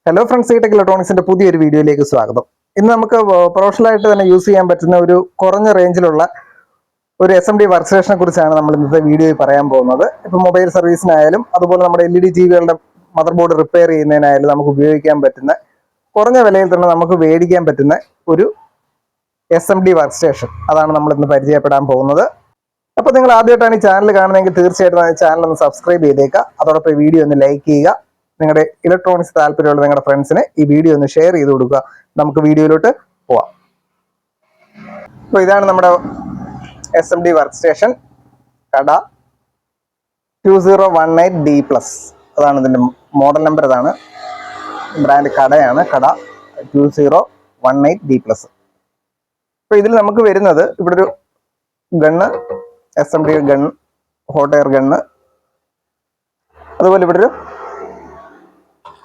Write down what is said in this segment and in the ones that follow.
Hello friends, tech ഇലക്ട്രോണിക്സിന്റെ പുതിയൊരു വീഡിയോയിലേക്ക് സ്വാഗതം. ഇന്ന് നമുക്ക് പ്രൊഫഷണലായിട്ട് തന്നെ യൂസ് ചെയ്യാൻ പറ്റുന്ന ഒരു കുറഞ്ഞ റേഞ്ചിലുള്ള ഒരു SMD വർക്ക് സ്റ്റേഷനെ കുറിച്ചാണ് നമ്മൾ ഇന്നത്തെ വീഡിയോയിൽ പറയാൻ പോകുന്നത്. ഇപ്പോൾ മൊബൈൽ സർവീസിനായാലും അതുപോലെ നമ്മുടെ LED ടിവികളുടെ മദർ ബോർഡ് റിപ്പയർ ചെയ്യുന്നതിനായാലും നമുക്ക് ഉപയോഗിക്കാൻ പറ്റുന്ന കുറഞ്ഞ വിലയിൽ തന്നെ നമുക്ക് മേടിക്കാൻ പറ്റുന്ന ഒരു SMD വർക്ക് സ്റ്റേഷൻ അതാണ് നമ്മൾ ഇന്ന് പരിചയപ്പെടാൻ പോകുന്നത്. അപ്പോൾ നിങ്ങൾ ആദ്യമായിട്ടാണ് ഈ ചാനൽ കാണുന്നതെങ്കിൽ തീർച്ചയായിട്ടും ചാനൽ ഒന്ന് സബ്സ്ക്രൈബ് ചെയ്തേക്കുക. അതോടൊപ്പം ഈ വീഡിയോ ഒന്ന് ലൈക്ക് ചെയ്യുക. നിങ്ങളുടെ ഇലക്ട്രോണിക്സ് താല്പര്യമുള്ള നിങ്ങളുടെ ഫ്രണ്ട്സിന് ഈ വീഡിയോ ഒന്ന് ഷെയർ ചെയ്ത് കൊടുക്കുക. നമുക്ക് വീഡിയോയിലോട്ട് പോവാം. അപ്പോൾ ഇതാണ് നമ്മുടെ SMD വർക്ക് സ്റ്റേഷൻ കട 2018D+. അതാണ് ഇതിൻ്റെ മോഡൽ നമ്പർ. ഇതാണ് ബ്രാൻഡ് കടയാണ്, കട 2018D+. അപ്പോൾ ഇതിൽ നമുക്ക് വരുന്നത് ഇവിടെ ഒരു gun, SMD gun, hot air gun, അതുപോലെ ഇവിടെ ഒരു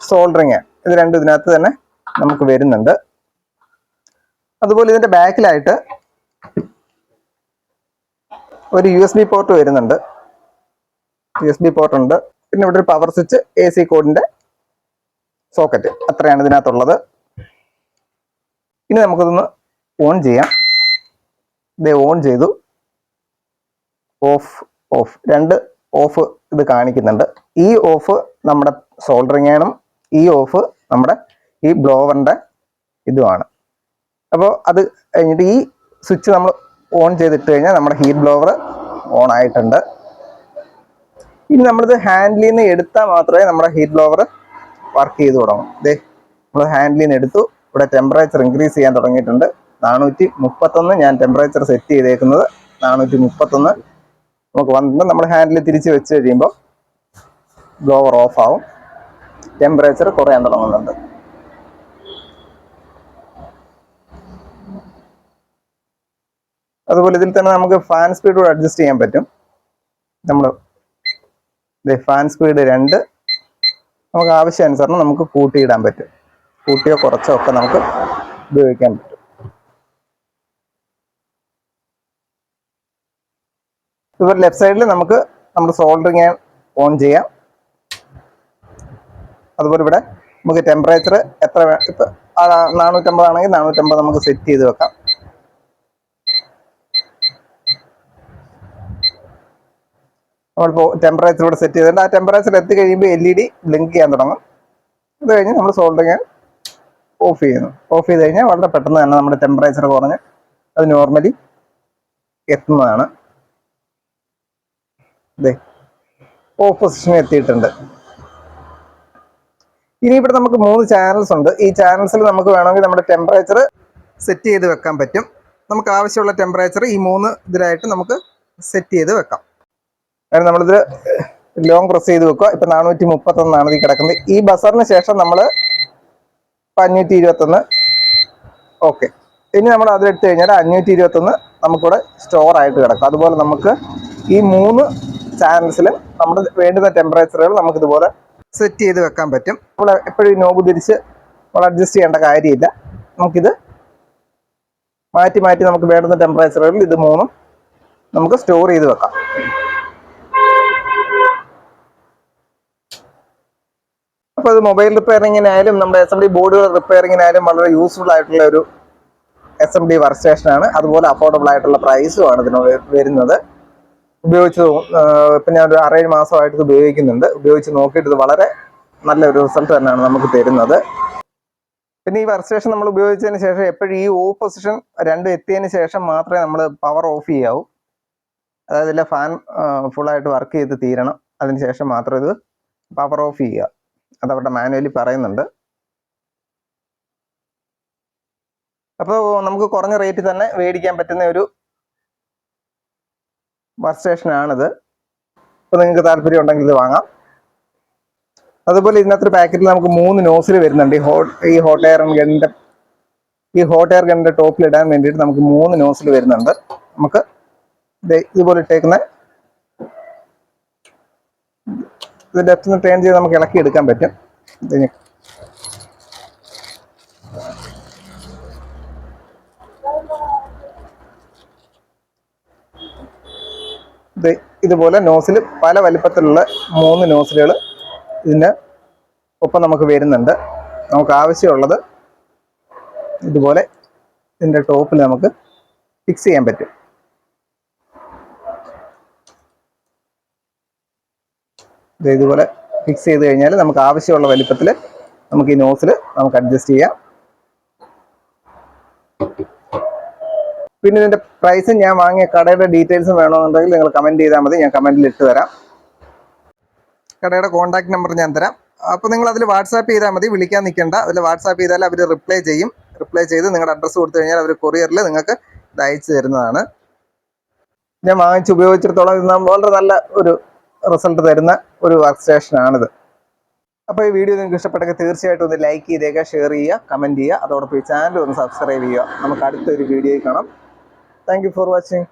സോൾഡറിങ്, ഇത് രണ്ടും ഇതിനകത്ത് തന്നെ നമുക്ക് വരുന്നുണ്ട്. അതുപോലെ ഇതിന്റെ ബാക്കിലായിട്ട് ഒരു USB പോർട്ട് വരുന്നുണ്ട്. USB പോർട്ട് ഉണ്ട്. പിന്നെ ഇവിടെ ഒരു പവർ സ്വിച്ച്, AC കോഡിന്റെ സോക്കറ്റ്, അത്രയാണ് ഇതിനകത്തുള്ളത്. ഇനി നമുക്കിതൊന്ന് ഓൺ ചെയ്യാം. ഇത് ഓൺ ചെയ്തു. ഓഫ് രണ്ട് ഓഫ് ഇത് കാണിക്കുന്നുണ്ട്. ഈ ഓഫ് നമ്മുടെ സോൾഡറിങ് ആണ്, ഈ ഓഫ് നമ്മുടെ ഈ ബ്ലോവറിന്റെ ഇതുമാണ്. അപ്പോൾ അത് കഴിഞ്ഞിട്ട് ഈ സ്വിച്ച് നമ്മൾ ഓൺ ചെയ്തിട്ട് കഴിഞ്ഞാൽ നമ്മുടെ ഹീറ്റ് ബ്ലോവർ ഓൺ ആയിട്ടുണ്ട്. ഇനി നമ്മളിത് ഹാൻഡിൽ നിന്ന് എടുത്താൽ മാത്രമേ നമ്മുടെ ഹീറ്റ് ബ്ലോവർ വർക്ക് ചെയ്ത് തുടങ്ങും. ഇതേ നമ്മൾ ഹാൻഡിൽ നിന്ന് എടുത്തു. ഇവിടെ ടെമ്പറേച്ചർ ഇൻക്രീസ് ചെയ്യാൻ തുടങ്ങിയിട്ടുണ്ട്. 431 ഞാൻ ടെമ്പറേച്ചർ സെറ്റ് ചെയ്തേക്കുന്നത്. 431 നമുക്ക് വന്നിട്ട് നമ്മൾ ഹാൻഡിൽ തിരിച്ച് വെച്ച് കഴിയുമ്പോൾ ബ്ലോവർ ഓഫ് ആവും. ടെമ്പറേച്ചർ കുറയാൻ തുടങ്ങുന്നുണ്ട്. അതുപോലെ ഇതിൽ തന്നെ നമുക്ക് ഫാൻ സ്പീഡ് കൂടെ അഡ്ജസ്റ്റ് ചെയ്യാൻ പറ്റും. നമ്മൾ ഫാൻ സ്പീഡ് 2 നമുക്ക് ആവശ്യാനുസരണം നമുക്ക് കൂട്ടിയിടാൻ പറ്റും. കൂട്ടിയോ കുറച്ചോ ഒക്കെ നമുക്ക് ഉപയോഗിക്കാൻ പറ്റും. ഇതുപോലെ ലെഫ്റ്റ് സൈഡിൽ നമുക്ക് നമ്മുടെ സോൾഡറിങ് ഓൺ ചെയ്യാം. അതുപോലെ ഇവിടെ നമുക്ക് ടെമ്പറേച്ചർ എത്ര, ഇപ്പം 450 ആണെങ്കിൽ 450 നമുക്ക് സെറ്റ് ചെയ്ത് വെക്കാം. നമ്മളിപ്പോൾ ടെമ്പറേച്ചർ ഇവിടെ സെറ്റ് ചെയ്തിട്ടുണ്ട്. ആ ടെമ്പറേച്ചർ എത്തി കഴിയുമ്പോൾ LED ബ്ലിങ്ക് ചെയ്യാൻ തുടങ്ങും. അത് കഴിഞ്ഞ് നമ്മൾ സോൾഡറിങ് ഓഫ് ചെയ്യുന്നു. ഓഫ് ചെയ്ത് കഴിഞ്ഞാൽ വളരെ പെട്ടെന്ന് തന്നെ നമ്മുടെ ടെമ്പറേച്ചർ കുറഞ്ഞ് അത് നോർമലി എത്തുന്നതാണ്. ഓഫ് പൊസിഷനിൽ എത്തിയിട്ടുണ്ട്. ഇനി ഇവിടെ നമുക്ക് 3 ചാനൽസ് ഉണ്ട്. ഈ ചാനൽസിൽ നമുക്ക് വേണമെങ്കിൽ നമ്മുടെ ടെമ്പറേച്ചർ സെറ്റ് ചെയ്ത് വെക്കാൻ പറ്റും. നമുക്ക് ആവശ്യമുള്ള ടെമ്പറേച്ചർ ഈ 3 ഇതിലായിട്ട് നമുക്ക് സെറ്റ് ചെയ്ത് വെക്കാം. അതായത് നമ്മളിത് ലോങ് പ്രസ് ചെയ്ത് വെക്കുക. ഇപ്പം 431 ഈ കിടക്കുന്നത്. ഈ ബസറിന് ശേഷം നമ്മൾ 521. ഓക്കെ, ഇനി നമ്മൾ അതിലെടുത്ത് കഴിഞ്ഞാൽ 521 നമുക്കിവിടെ സ്റ്റോർ ആയിട്ട് കിടക്കും. അതുപോലെ നമുക്ക് ഈ 3 ചാനൽസിൽ നമ്മുടെ വേണ്ടുന്ന ടെമ്പറേച്ചറുകൾ നമുക്കിതുപോലെ സെറ്റ് ചെയ്ത് വെക്കാൻ പറ്റും. നമ്മൾ എപ്പോഴും നോബ് തിരിച്ച് നമ്മൾ അഡ്ജസ്റ്റ് ചെയ്യേണ്ട കാര്യമില്ല. നമുക്കിത് മാറ്റി മാറ്റി നമുക്ക് വേണ്ടുന്ന ടെമ്പറേച്ചറുകളിൽ ഇത് 3 നമുക്ക് സ്റ്റോർ ചെയ്ത് വെക്കാം. അപ്പോൾ ഇത് മൊബൈൽ റിപ്പയറിങ്ങിനായാലും നമ്മുടെ SMD ബോർഡുകൾ റിപ്പയറിങ്ങിനായാലും വളരെ യൂസ്ഫുൾ ആയിട്ടുള്ള ഒരു SMD വർക്ക് സ്റ്റേഷനാണ്. അതുപോലെ അഫോർഡബിൾ ആയിട്ടുള്ള പ്രൈസുമാണ് ഇതിന് വരുന്നത്. ഉപയോഗിച്ച് ഇപ്പം ഞാൻ ഒരു 6-7 മാസമായിട്ട് ഇത് ഉപയോഗിക്കുന്നുണ്ട്. ഉപയോഗിച്ച് നോക്കിയിട്ട് ഇത് വളരെ നല്ലൊരു റിസൾട്ട് തന്നെയാണ് നമുക്ക് തരുന്നത്. പിന്നെ ഈ വർക്ക് സ്റ്റേഷൻ നമ്മൾ ഉപയോഗിച്ചതിന് ശേഷം എപ്പോഴും ഈ ഓഫ് പൊസിഷൻ 2 എത്തിയതിന് ശേഷം മാത്രമേ നമ്മൾ പവർ ഓഫ് ചെയ്യാവൂ. അതായത് ഇതിലെ ഫാൻ ഫുള്ളായിട്ട് വർക്ക് ചെയ്ത് തീരണം. അതിന് ശേഷം മാത്രം ഇത് പവർ ഓഫ് ചെയ്യുക. അതവരുടെ മാനുവലി പറയുന്നുണ്ട്. അപ്പോൾ നമുക്ക് കുറഞ്ഞ റേറ്റിൽ തന്നെ മേടിക്കാൻ പറ്റുന്ന ഒരു വർക്ക് സ്റ്റേഷനാണിത്. അപ്പോൾ നിങ്ങൾക്ക് താല്പര്യം ഉണ്ടെങ്കിൽ ഇത് വാങ്ങാം. അതുപോലെ ഇതിനകത്തൊരു പാക്കറ്റിൽ നമുക്ക് 3 നോസിൽ വരുന്നുണ്ട്. ഈ ഹോട്ട് എയർ ഗണ്ണിന്റെ ടോപ്പിൽ ഇടാൻ വേണ്ടിയിട്ട് നമുക്ക് 3 നോസിൽ വരുന്നുണ്ട്. നമുക്ക് ഇതുപോലെ ഇട്ടേക്കുന്ന ഇത് ലെഫ്റ്റ് നിന്ന് ടേൺ ചെയ്ത് നമുക്ക് ഇളക്കി എടുക്കാൻ പറ്റും. ഇതുപോലെ നോസിൽ പല വലിപ്പത്തിലുള്ള 3 നോസിലുകൾ ഇതിന് ഒപ്പം നമുക്ക് വരുന്നുണ്ട്. നമുക്ക് ആവശ്യമുള്ളത് ഇതുപോലെ ഇതിൻ്റെ ടോപ്പിൽ നമുക്ക് ഫിക്സ് ചെയ്യാൻ പറ്റും. ഇതുപോലെ ഫിക്സ് ചെയ്ത് കഴിഞ്ഞാൽ നമുക്ക് ആവശ്യമുള്ള വലിപ്പത്തിൽ നമുക്ക് ഈ നോസിൽ നമുക്ക് അഡ്ജസ്റ്റ് ചെയ്യാം. പിന്നെ ഇതിൻ്റെ പ്രൈസും ഞാൻ വാങ്ങിയ കടയുടെ ഡീറ്റെയിൽസും വേണമെന്നുണ്ടെങ്കിൽ നിങ്ങൾ കമൻറ്റ് ചെയ്താൽ മതി, ഞാൻ കമൻറ്റിൽ ഇട്ട് തരാം. കടയുടെ കോൺടാക്ട് നമ്പർ ഞാൻ തരാം. അപ്പോൾ നിങ്ങൾ അതിൽ വാട്സാപ്പ് ചെയ്താൽ മതി, വിളിക്കാൻ നിൽക്കേണ്ട. അതിൽ വാട്സാപ്പ് ചെയ്താൽ അവർ റിപ്ലൈ ചെയ്യും. റിപ്ലൈ ചെയ്ത് നിങ്ങളുടെ അഡ്രസ്സ് കൊടുത്തു കഴിഞ്ഞാൽ അവർ കൊറിയറിൽ നിങ്ങൾക്ക് ഇത് അയച്ചു തരുന്നതാണ്. ഞാൻ വാങ്ങിച്ച് ഉപയോഗിച്ചിടത്തോളം ഇത് വളരെ നല്ല ഒരു റിസൾട്ട് തരുന്ന ഒരു വർക്ക് സ്റ്റേഷനാണിത്. അപ്പോൾ ഈ വീഡിയോ നിങ്ങൾക്ക് ഇഷ്ടപ്പെട്ടെങ്കിൽ തീർച്ചയായിട്ടും ഒന്ന് ലൈക്ക് ചെയ്തേക്കുക, ഷെയർ ചെയ്യുക, കമൻറ്റ് ചെയ്യുക. അതോടൊപ്പം ഈ ചാനൽ ഒന്ന് സബ്സ്ക്രൈബ് ചെയ്യുക. നമുക്ക് അടുത്തൊരു വീഡിയോയിൽ കാണാം. Thank you for watching.